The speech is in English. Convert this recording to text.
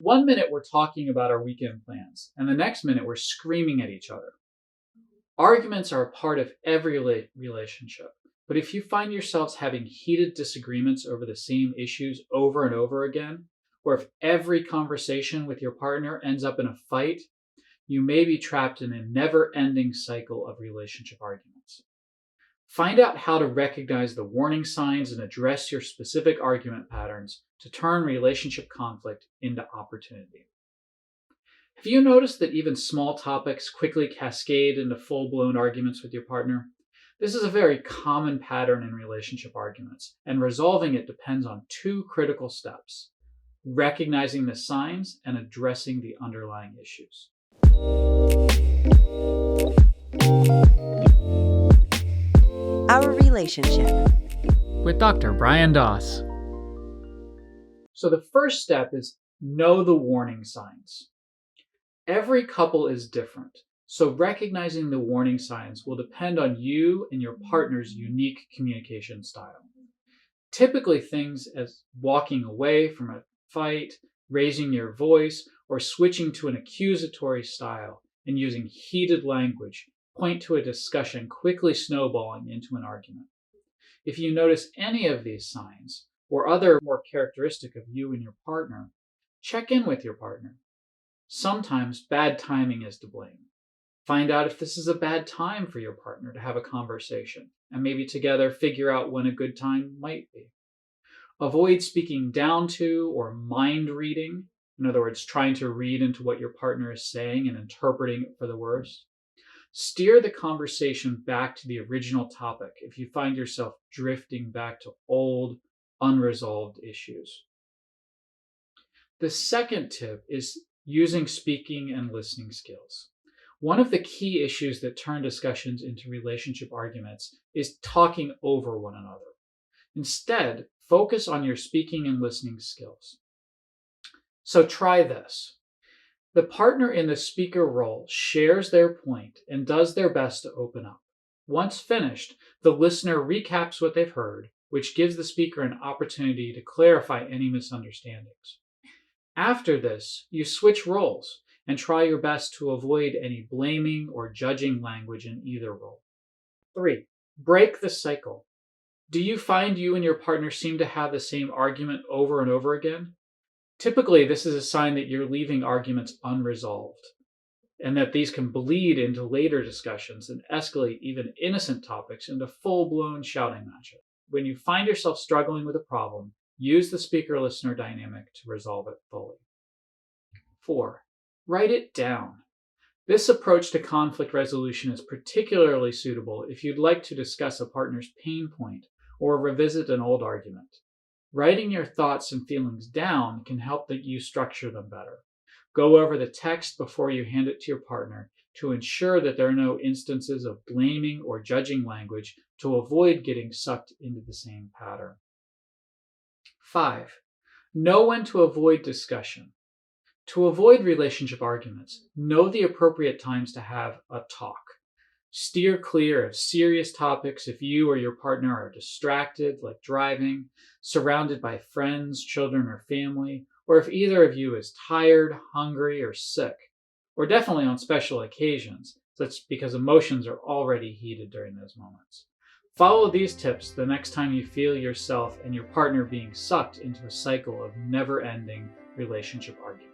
One minute we're talking about our weekend plans, and the next minute we're screaming at each other. Arguments are a part of every relationship, but if you find yourselves having heated disagreements over the same issues over and over again, or if every conversation with your partner ends up in a fight, you may be trapped in a never ending cycle of relationship arguments. Find out how to recognize the warning signs and address your specific argument patterns to turn relationship conflict into opportunity. Have you noticed that even small topics quickly cascade into full-blown arguments with your partner? This is a very common pattern in relationship arguments, and resolving it depends on two critical steps: recognizing the signs and addressing the underlying issues. Our Relationship with Dr. Brian Doss. So the first step is know the warning signs. Every couple is different, so recognizing the warning signs will depend on you and your partner's unique communication style. Typically, things as walking away from a fight, raising your voice, or switching to an accusatory style and using heated language point to a discussion quickly snowballing into an argument. If you notice any of these signs, or other more characteristic of you and your partner, check in with your partner. Sometimes bad timing is to blame. Find out if this is a bad time for your partner to have a conversation, and maybe together figure out when a good time might be. Avoid speaking down to or mind reading, in other words, trying to read into what your partner is saying and interpreting it for the worst. Steer the conversation back to the original topic if you find yourself drifting back to old, unresolved issues. The second tip is using speaking and listening skills. One of the key issues that turn discussions into relationship arguments is talking over one another. Instead, focus on your speaking and listening skills. So try this. The partner in the speaker role shares their point and does their best to open up. Once finished, the listener recaps what they've heard, which gives the speaker an opportunity to clarify any misunderstandings. After this, you switch roles and try your best to avoid any blaming or judging language in either role. 3. Break the cycle. Do you find you and your partner seem to have the same argument over and over again? Typically, this is a sign that you're leaving arguments unresolved, and that these can bleed into later discussions and escalate even innocent topics into full-blown shouting matches. When you find yourself struggling with a problem, use the speaker-listener dynamic to resolve it fully. 4. Write it down. This approach to conflict resolution is particularly suitable if you'd like to discuss a partner's pain point or revisit an old argument. Writing your thoughts and feelings down can help you structure them better. Go over the text before you hand it to your partner to ensure that there are no instances of blaming or judging language to avoid getting sucked into the same pattern. 5. Know when to avoid discussion. To avoid relationship arguments, know the appropriate times to have a talk. Steer clear of serious topics if you or your partner are distracted, like driving, surrounded by friends, children, or family, or if either of you is tired, hungry, or sick, or definitely on special occasions, that's because emotions are already heated during those moments. Follow these tips the next time you feel yourself and your partner being sucked into a cycle of never-ending relationship arguments.